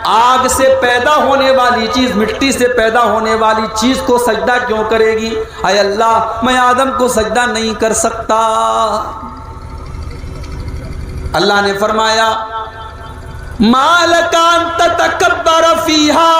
آگ سے پیدا ہونے والی چیز، مٹی سے پیدا ہونے والی چیز کو سجدہ کیوں کرے گی؟ اے اللہ میں آدم کو سجدہ نہیں کر سکتا۔ اللہ نے فرمایا ما لک ان تتکبر فیہا،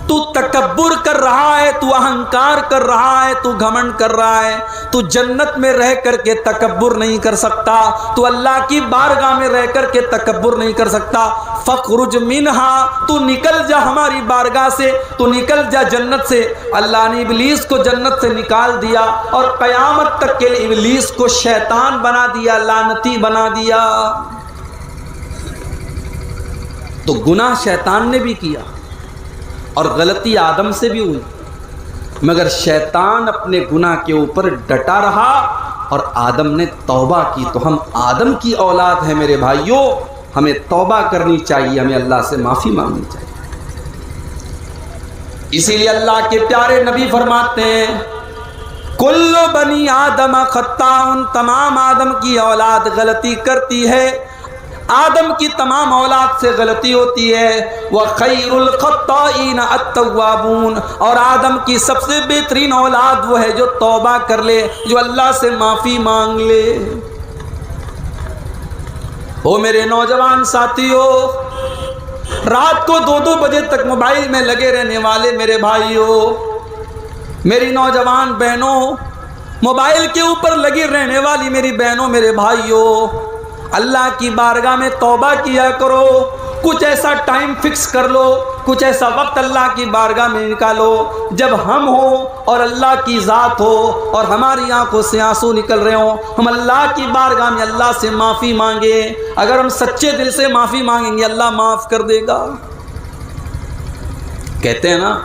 تو تکبر کر رہا ہے، تو اہنکار کر رہا ہے، تو گھمنڈ کر رہا ہے، تو جنت میں رہ کر کے تکبر نہیں کر سکتا، تو اللہ کی بارگاہ میں رہ کر کے تکبر نہیں کر سکتا۔ فخرج منہا، تو نکل جا ہماری بارگاہ سے، تو نکل جا جنت سے۔ اللہ نے ابلیس کو جنت سے نکال دیا اور قیامت تک کے لیے ابلیس کو شیطان بنا دیا، لعنتی بنا دیا۔ تو گناہ شیطان نے بھی کیا اور غلطی آدم سے بھی ہوئی، مگر شیطان اپنے گناہ کے اوپر ڈٹا رہا اور آدم نے توبہ کی۔ تو ہم آدم کی اولاد ہیں میرے بھائیوں، ہمیں توبہ کرنی چاہیے، ہمیں اللہ سے معافی مانگنی چاہیے۔ اسی لیے اللہ کے پیارے نبی فرماتے ہیں کل بنی آدم خطاء، تمام آدم کی اولاد غلطی کرتی ہے، آدم کی تمام اولاد سے غلطی ہوتی ہے۔ وَخَيْرُ الْخَطَّائِينَ التَّوَّابُونَ، اور آدم کی سب سے بہترین اولاد وہ ہے جو توبہ کر لے، جو اللہ سے معافی مانگ لے۔ او میرے نوجوان ساتھیو، رات کو 2-2 بجے تک موبائل میں لگے رہنے والے میرے بھائیو، میری نوجوان بہنوں، موبائل کے اوپر لگی رہنے والی میری بہنوں میرے بھائیو، اللہ کی بارگاہ میں توبہ کیا کرو۔ کچھ ایسا ٹائم فکس کر لو، کچھ ایسا وقت اللہ کی بارگاہ میں نکالو جب ہم ہو اور اللہ کی ذات ہو اور ہماری آنکھوں سے آنسو نکل رہے ہوں، ہم اللہ کی بارگاہ میں اللہ سے معافی مانگے۔ اگر ہم سچے دل سے معافی مانگیں گے اللہ معاف کر دے گا۔ کہتے ہیں نا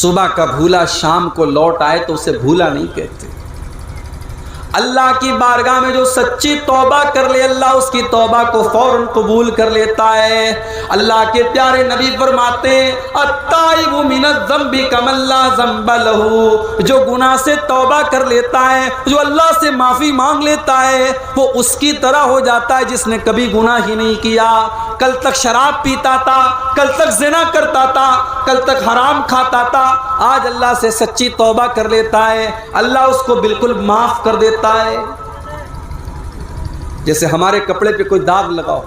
صبح کا بھولا شام کو لوٹ آئے تو اسے بھولا نہیں کہتے۔ اللہ کی بارگاہ میں جو سچی توبہ کر لے اللہ اس کی توبہ کو فوراً قبول کر لیتا ہے۔ اللہ کے پیارے نبی فرماتے ہیں التائب من الذنب کمن لا ذنب لہ، جو گناہ سے توبہ کر لیتا ہے، جو اللہ سے معافی مانگ لیتا ہے، وہ اس کی طرح ہو جاتا ہے جس نے کبھی گناہ ہی نہیں کیا۔ کل تک شراب پیتا تھا، کل تک زنا کرتا تھا، کل تک حرام کھاتا تھا، آج اللہ سے سچی توبہ کر لیتا ہے، اللہ اس کو بالکل معاف کر دیتا ہے۔ جیسے ہمارے کپڑے پہ کوئی داغ لگاؤ،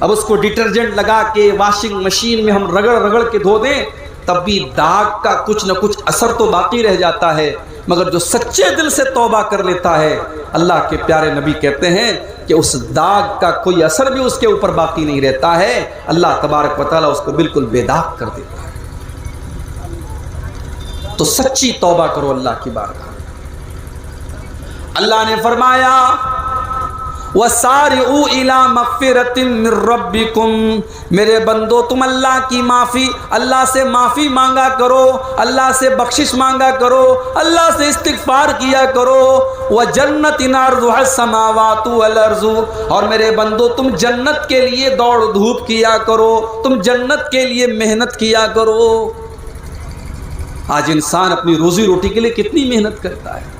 اب اس کو ڈٹرجنٹ لگا کے واشنگ مشین میں ہم رگڑ رگڑ کے دھو دیں تب بھی داغ کا کچھ نہ کچھ اثر تو باقی رہ جاتا ہے، مگر جو سچے دل سے توبہ کر لیتا ہے اللہ کے پیارے نبی کہتے ہیں کہ اس داغ کا کوئی اثر بھی اس کے اوپر باقی نہیں رہتا ہے، اللہ تبارک و تعالیٰ اس کو بالکل بے داغ کر دیتا ہے۔ تو سچی توبہ کرو اللہ کی بارگاہ۔ اللہ نے فرمایا وَسَارِعُوا إِلَىٰ مَغْفِرَةٍ مِّن رَبِّكُمْ، میرے بندو تم اللہ کی معافی، اللہ سے معافی مانگا کرو، اللہ سے بخشش مانگا کرو، اللہ سے استغفار کیا کرو۔ وَجَنَّةٍ عَرْضُهَا السَّمَاوَاتُ وَالْأَرْضُ، اور میرے بندو تم جنت کے لیے دوڑ دھوپ کیا کرو، تم جنت کے لیے محنت کیا کرو۔ آج انسان اپنی روزی روٹی کے لیے کتنی محنت کرتا ہے،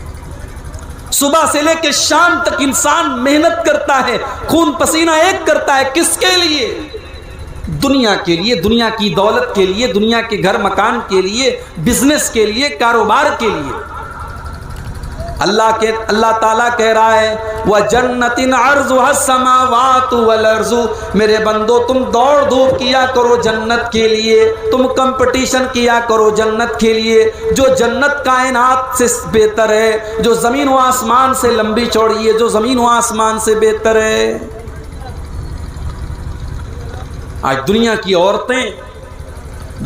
صبح سے لے کے شام تک انسان محنت کرتا ہے، خون پسینہ ایک کرتا ہے، کس کے لیے؟ دنیا کے لیے، دنیا کی دولت کے لیے، دنیا کے گھر مکان کے لیے، بزنس کے لیے، کاروبار کے لیے۔ اللہ تعالیٰ کہہ رہا ہے وَجَنَّةٍ عَرْضُهَا السَّمَاوَاتُ وَالْأَرْضُ، میرے بندو تم دوڑ دھوپ کیا کرو جنت کے لیے، تم کمپٹیشن کیا کرو جنت کے لیے۔ جو جنت کائنات سے بہتر ہے، جو زمین و آسمان سے لمبی چوڑی ہے، جو زمین و آسمان سے بہتر ہے۔ آج دنیا کی عورتیں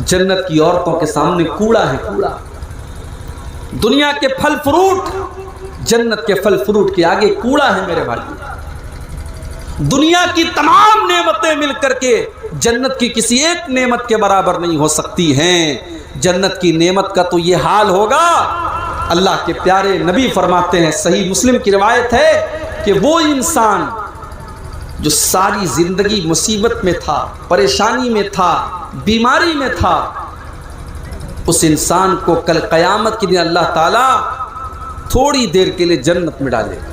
جنت کی عورتوں کے سامنے کوڑا ہے، کوڑا۔ دنیا کے پھل فروٹ جنت کے پھل فروٹ کے آگے کوڑا ہے میرے بھائی۔ دنیا کی تمام نعمتیں مل کر کے جنت کی کسی ایک نعمت کے برابر نہیں ہو سکتی ہیں۔ جنت کی نعمت کا تو یہ حال ہوگا، اللہ کے پیارے نبی فرماتے ہیں، صحیح مسلم کی روایت ہے کہ وہ انسان جو ساری زندگی مصیبت میں تھا، پریشانی میں تھا، بیماری میں تھا، اس انسان کو کل قیامت کے دن اللہ تعالیٰ تھوڑی دیر کے لیے جنت میں ڈالے گا۔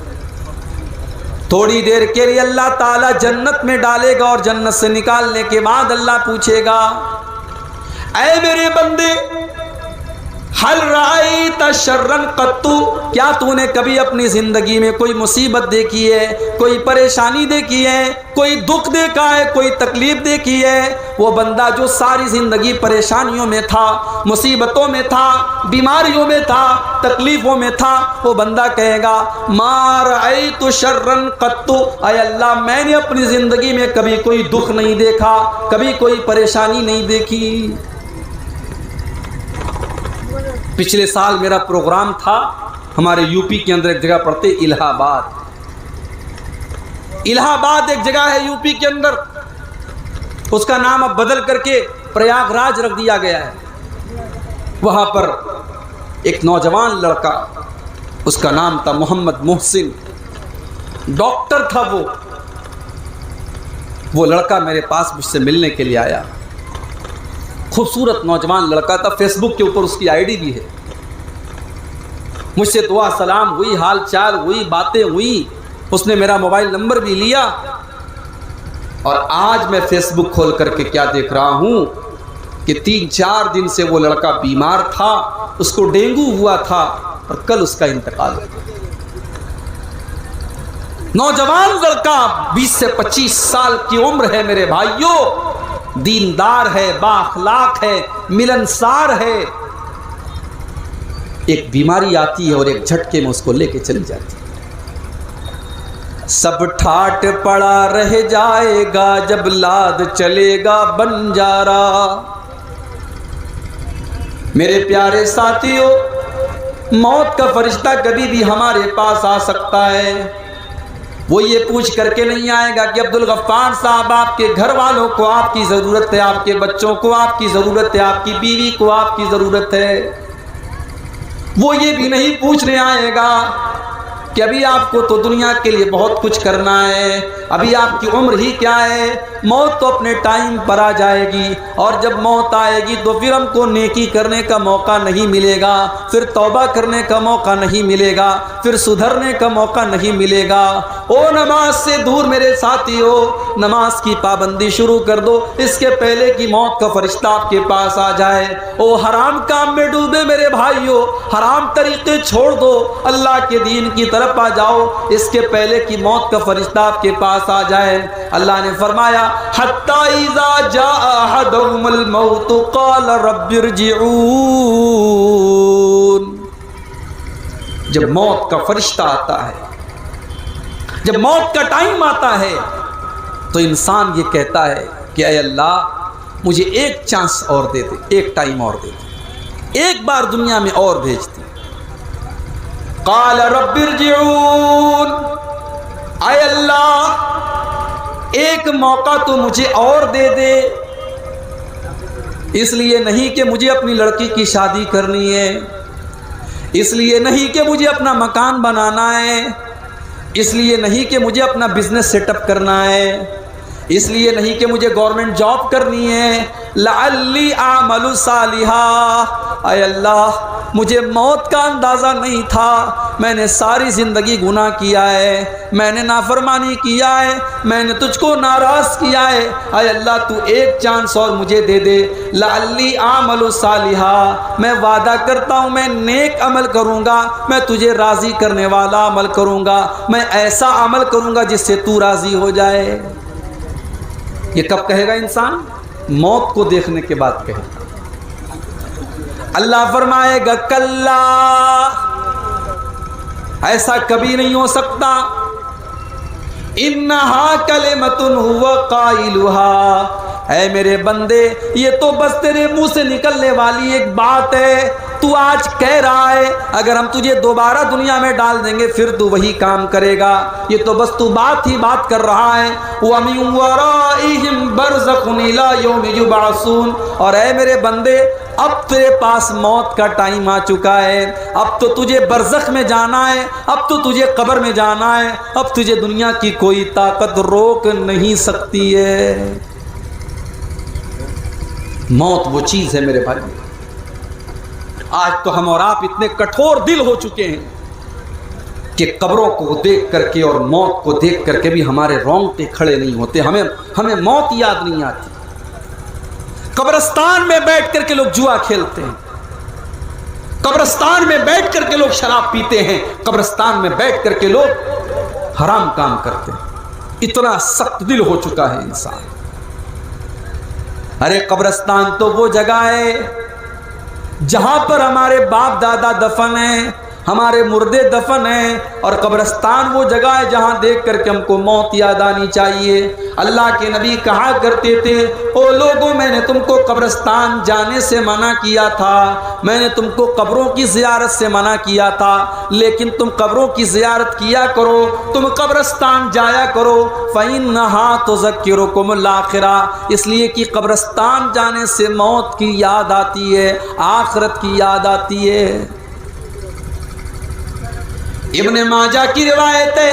تھوڑی دیر کے لیے اللہ تعالیٰ جنت میں ڈالے گا اور جنت سے نکالنے کے بعد اللہ پوچھے گا اے میرے بندے حل رأیت شرًا قط، کیا تو نے کبھی اپنی زندگی میں کوئی مصیبت دیکھی ہے، کوئی پریشانی دیکھی ہے، کوئی دکھ دیکھا ہے، کوئی تکلیف دیکھی ہے؟ وہ بندہ جو ساری زندگی پریشانیوں میں تھا، مصیبتوں میں تھا، بیماریوں میں تھا، تکلیفوں میں تھا، وہ بندہ کہے گا ما رأیت شرًا قط، اے اللہ میں نے اپنی زندگی میں کبھی کوئی دکھ نہیں دیکھا، کبھی کوئی پریشانی نہیں دیکھی۔ پچھلے سال میرا پروگرام تھا ہمارے یو پی کے اندر، ایک جگہ پڑتے الہ آباد۔ الہ آباد ایک جگہ ہے یو پی کے اندر، اس کا نام اب بدل کر کے پریاگ راج رکھ دیا گیا ہے۔ وہاں پر ایک نوجوان لڑکا، اس کا نام تھا محمد محسن، ڈاکٹر تھا وہ لڑکا میرے پاس مجھ سے ملنے کے لیے آیا۔ خوبصورت نوجوان لڑکا تھا، فیس بک کے اوپر اس کی آئی ڈی بھی ہے۔ مجھ سے دعا سلام ہوئی، حال چال ہوئی، باتیں ہوئی، اس نے میرا موبائل نمبر بھی لیا، اور آج میں فیس بک کھول کر کے کیا دیکھ رہا ہوں کہ 3-4 دن سے وہ لڑکا بیمار تھا، اس کو ڈینگو ہوا تھا اور کل اس کا انتقال ہو گیا۔ نوجوان لڑکا، 20 سے 25 سال کی عمر ہے میرے بھائیوں، دیندار ہے، با اخلاق ہے، ملنسار ہے۔ ایک بیماری آتی ہے اور ایک جھٹکے میں اس کو لے کے چلی جاتی ہے۔ سب ٹھاٹ پڑا رہ جائے گا جب لاد چلے گا بنجارا۔ میرے پیارے ساتھیوں، موت کا فرشتہ کبھی بھی ہمارے پاس آ سکتا ہے۔ وہ یہ پوچھ کر کے نہیں آئے گا کہ عبدالغفار صاحب آپ کے گھر والوں کو آپ کی ضرورت ہے، آپ کے بچوں کو آپ کی ضرورت ہے، آپ کی بیوی کو آپ کی ضرورت ہے۔ وہ یہ بھی نہیں پوچھنے آئے گا کہ ابھی آپ کو تو دنیا کے لیے بہت کچھ کرنا ہے، ابھی آپ کی عمر ہی کیا ہے، موت تو اپنے ٹائم پر آ جائے گی، اور جب موت آئے گی تو پھر ہم کو نیکی کرنے کا موقع نہیں ملے گا، پھر توبہ کرنے کا موقع نہیں ملے گا، پھر سدھرنے کا موقع نہیں ملے گا۔ او نماز سے دور میرے ساتھیو، نماز کی پابندی شروع کر دو اس کے پہلے کہ موت کا فرشتہ آپ کے پاس آ جائے۔ او حرام کام میں ڈوبے میرے بھائیو، حرام طریقے چھوڑ دو، اللہ کے دین کی طرف آ جاؤ اس کے پہلے کہ موت کا فرشتہ آپ کے پاس آ جائے۔ اللہ نے فرمایا حتی اذا جاء احدهم الموت قال رب ارجعون، جب موت کا فرشتہ آتا ہے، جب موت کا ٹائم آتا ہے تو انسان یہ کہتا ہے کہ اے اللہ مجھے ایک چانس اور دے دے، ایک ٹائم اور دے دے، ایک بار دنیا میں اور بھیج دے۔ قال رب ارجعون، اے اللہ ایک موقع تو مجھے اور دے دے، اس لیے نہیں کہ مجھے اپنی لڑکی کی شادی کرنی ہے، اس لیے نہیں کہ مجھے اپنا مکان بنانا ہے، اس لیے نہیں کہ مجھے اپنا بزنس سیٹ اپ کرنا ہے، اس لیے نہیں کہ مجھے گورنمنٹ جاب کرنی ہے، لعلی اعمل صالحا، اے اللہ مجھے موت کا اندازہ نہیں تھا، میں نے ساری زندگی گناہ کیا ہے، میں نے نافرمانی کیا ہے، میں نے تجھ کو ناراض کیا ہے، اے اللہ تو ایک چانس اور مجھے دے دے، لعلی اعمل صالحا، میں وعدہ کرتا ہوں میں نیک عمل کروں گا، میں تجھے راضی کرنے والا عمل کروں گا، میں ایسا عمل کروں گا جس سے تو راضی ہو جائے۔ یہ کب کہے گا انسان؟ موت کو دیکھنے کے بعد کہے گا۔ اللہ فرمائے گا کلا، ایسا کبھی نہیں ہو سکتا، انہا کلمۃ هو قائلها، اے میرے بندے یہ تو بس تیرے منہ سے نکلنے والی ایک بات ہے، تو آج کہہ رہا ہے، اگر ہم تجھے دوبارہ دنیا میں ڈال دیں گے پھر تو وہی کام کرے گا، یہ تو بس تو بات ہی بات کر رہا ہے۔ وَمِن وَرَائِهِمْ بَرْزَخٌ إِلَىٰ يَوْمِ يُبْعَثُونَ، اور اے میرے بندے اب تیرے پاس موت کا ٹائم آ چکا ہے، اب تو تجھے برزخ میں جانا ہے، اب تو تجھے قبر میں جانا ہے، اب تجھے دنیا کی کوئی طاقت روک نہیں سکتی ہے۔ موت وہ چیز ہے میرے بھائی، آج تو ہم اور آپ اتنے کٹھور دل ہو چکے ہیں، کہ قبروں کو دیکھ کر کے اور موت کو دیکھ کر کے بھی ہمارے رونگٹے کھڑے نہیں ہوتے، ہمیں موت یاد نہیں آتی۔ قبرستان میں بیٹھ کر کے لوگ جوا کھیلتے ہیں، قبرستان میں بیٹھ کر کے لوگ شراب پیتے ہیں، قبرستان میں بیٹھ کر کے لوگ حرام کام کرتے ہیں۔ اتنا سخت دل ہو چکا ہے انسان۔ ارے قبرستان تو وہ جگہ ہے جہاں پر ہمارے باپ دادا دفن ہیں، ہمارے مردے دفن ہیں، اور قبرستان وہ جگہ ہے جہاں دیکھ کر کے ہم کو موت یاد آنی چاہیے۔ اللہ کے نبی کہا کرتے تھے، او لوگوں میں نے تم کو قبرستان جانے سے منع کیا تھا، میں نے تم کو قبروں کی زیارت سے منع کیا تھا، لیکن تم قبروں کی زیارت کیا کرو، تم قبرستان جایا کرو، فَإِنَّهَا تُذَكِّرُكُمُ الْآخِرَةَ، اس لیے کہ قبرستان جانے سے موت کی یاد آتی ہے، آخرت کی یاد آتی ہے۔ ابن ماجہ کی روایت ہے،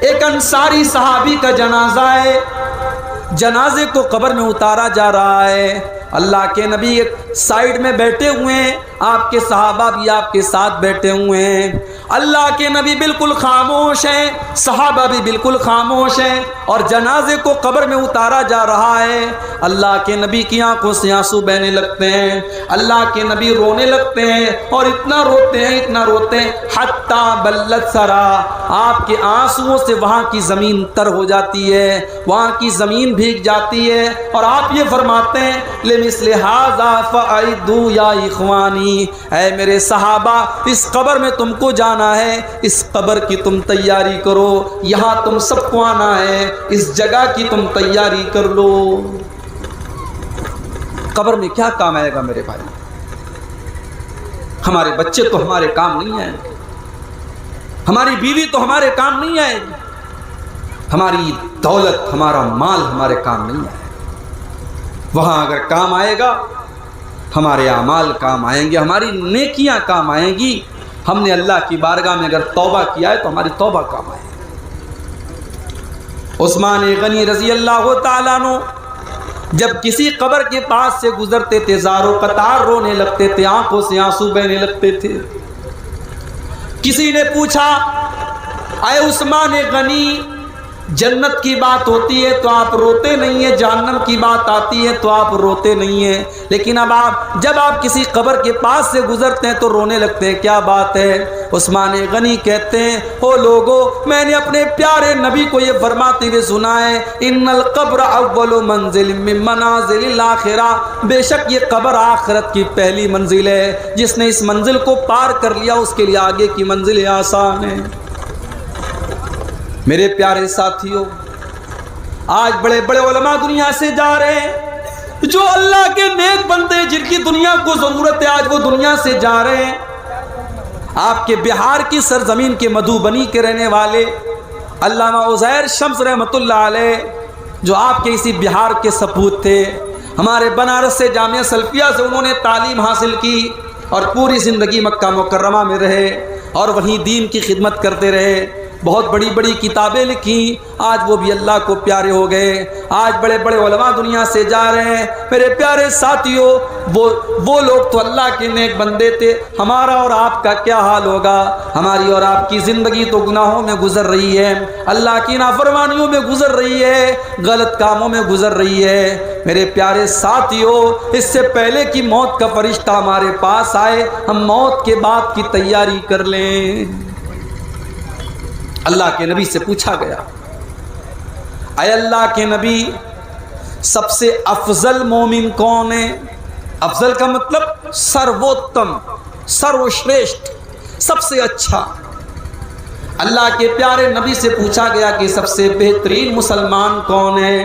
ایک انصاری صحابی کا جنازہ ہے، جنازے کو قبر میں اتارا جا رہا ہے، اللہ کے نبی ایک سائیڈ میں بیٹھے ہوئے ہیں، آپ کے صحابہ بھی آپ کے ساتھ بیٹھے ہوئے ہیں، اللہ کے نبی بالکل خاموش ہیں، صحابہ بھی بالکل خاموش ہیں، اور جنازے کو قبر میں اتارا جا رہا ہے۔ اللہ کے نبی کی آنکھوں سے آنسو بہنے لگتے ہیں، اللہ کے نبی رونے لگتے ہیں، اور اتنا روتے ہیں اتنا روتے ہیں حتیٰ بلت سرا، آپ کے آنسوؤں سے وہاں کی زمین تر ہو جاتی ہے، وہاں کی زمین بھیگ جاتی ہے، اور آپ یہ فرماتے ہیں لمثل ھذا فاعدوا یا اخوانی، اے میرے صحابہ اس قبر میں تم کو جانا ہے، اس قبر کی تم تیاری کرو، یہاں تم سب کو آنا ہے، اس جگہ کی تم تیاری کر لو۔ قبر میں کیا کام آئے گا میرے بھائی؟ ہمارے بچے تو ہمارے کام نہیں آئیں گے، ہماری بیوی تو ہمارے کام نہیں آئے گی، ہماری دولت ہمارا مال ہمارے کام نہیں آئے گا۔ وہاں اگر کام آئے گا ہمارے اعمال کام آئیں گے، ہماری نیکیاں کام آئیں گی، ہم نے اللہ کی بارگاہ میں اگر توبہ کیا ہے تو ہماری توبہ کام آئے گی۔ عثمان غنی رضی اللہ تعالیٰ عنہ جب کسی قبر کے پاس سے گزرتے تھے زارو قطار رونے لگتے تھے، آنکھوں سے آنسو بہنے لگتے تھے۔ کسی نے پوچھا اے عثمان غنی، جنت کی بات ہوتی ہے تو آپ روتے نہیں ہیں، جہنم کی بات آتی ہے تو آپ روتے نہیں ہیں، لیکن اب جب آپ کسی قبر کے پاس سے گزرتے ہیں تو رونے لگتے ہیں، کیا بات ہے؟ عثمان غنی کہتے ہیں او لوگو، میں نے اپنے پیارے نبی کو یہ فرماتے ہوئے سنا ہے ان القبر اول منزل من منازل الاخرہ، بے شک یہ قبر آخرت کی پہلی منزل ہے، جس نے اس منزل کو پار کر لیا اس کے لیے آگے کی منزل آسان ہے۔ میرے پیارے ساتھیوں، آج بڑے بڑے علماء دنیا سے جا رہے ہیں، جو اللہ کے نیک بندے جن کی دنیا کو ضرورت ہے آج وہ دنیا سے جا رہے ہیں۔ آپ کے بہار کی سرزمین کے مدھوبنی کے رہنے والے علامہ عزیر شمس رحمۃ اللہ علیہ، جو آپ کے اسی بہار کے سپوت تھے، ہمارے بنارس سے جامعہ سلفیہ سے انہوں نے تعلیم حاصل کی اور پوری زندگی مکہ مکرمہ میں رہے اور وہیں دین کی خدمت کرتے رہے، بہت بڑی بڑی کتابیں لکھیں، آج وہ بھی اللہ کو پیارے ہو گئے۔ آج بڑے بڑے علماء دنیا سے جا رہے ہیں۔ میرے پیارے ساتھیوں، وہ لوگ تو اللہ کے نیک بندے تھے، ہمارا اور آپ کا کیا حال ہوگا؟ ہماری اور آپ کی زندگی تو گناہوں میں گزر رہی ہے، اللہ کی نافرمانیوں میں گزر رہی ہے، غلط کاموں میں گزر رہی ہے۔ میرے پیارے ساتھیوں، اس سے پہلے کہ موت کا فرشتہ ہمارے پاس آئے، ہم موت کے بعد کی تیاری کر لیں۔ اللہ کے نبی سے پوچھا گیا اے اللہ کے نبی، سب سے افضل مومن کون ہے؟ افضل کا مطلب سرووتم، سروشریشٹھ، سب سے اچھا۔ اللہ کے پیارے نبی سے پوچھا گیا کہ سب سے بہترین مسلمان کون ہے؟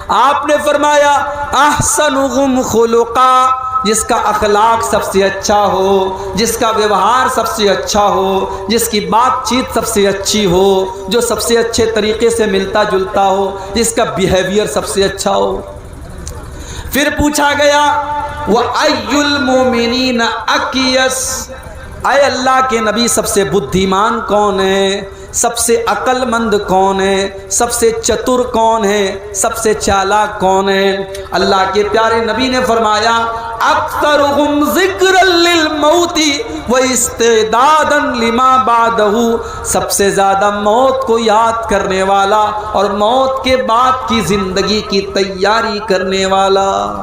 آپ نے فرمایا احسنہم خلقا، جس کا اخلاق سب سے اچھا ہو، جس کا ویوہار سب سے اچھا ہو، جس کی بات چیت سب سے اچھی ہو، جو سب سے اچھے طریقے سے ملتا جلتا ہو، جس کا بیہیویئر سب سے اچھا ہو۔ پھر پوچھا گیا وَأَيُّ الْمُؤْمِنِينَ أَكْيَسْ، اے اللہ کے نبی سب سے بدھیمان کون ہے؟ سب سے عقل مند کون ہے؟ سب سے چتر کون ہے؟ سب سے چالاک کون ہے؟ اللہ کے پیارے نبی نے فرمایا اکثرهم ذکرا للموت واستعدادا لما بعده، سب سے زیادہ موت کو یاد کرنے والا اور موت کے بعد کی زندگی کی تیاری کرنے والا۔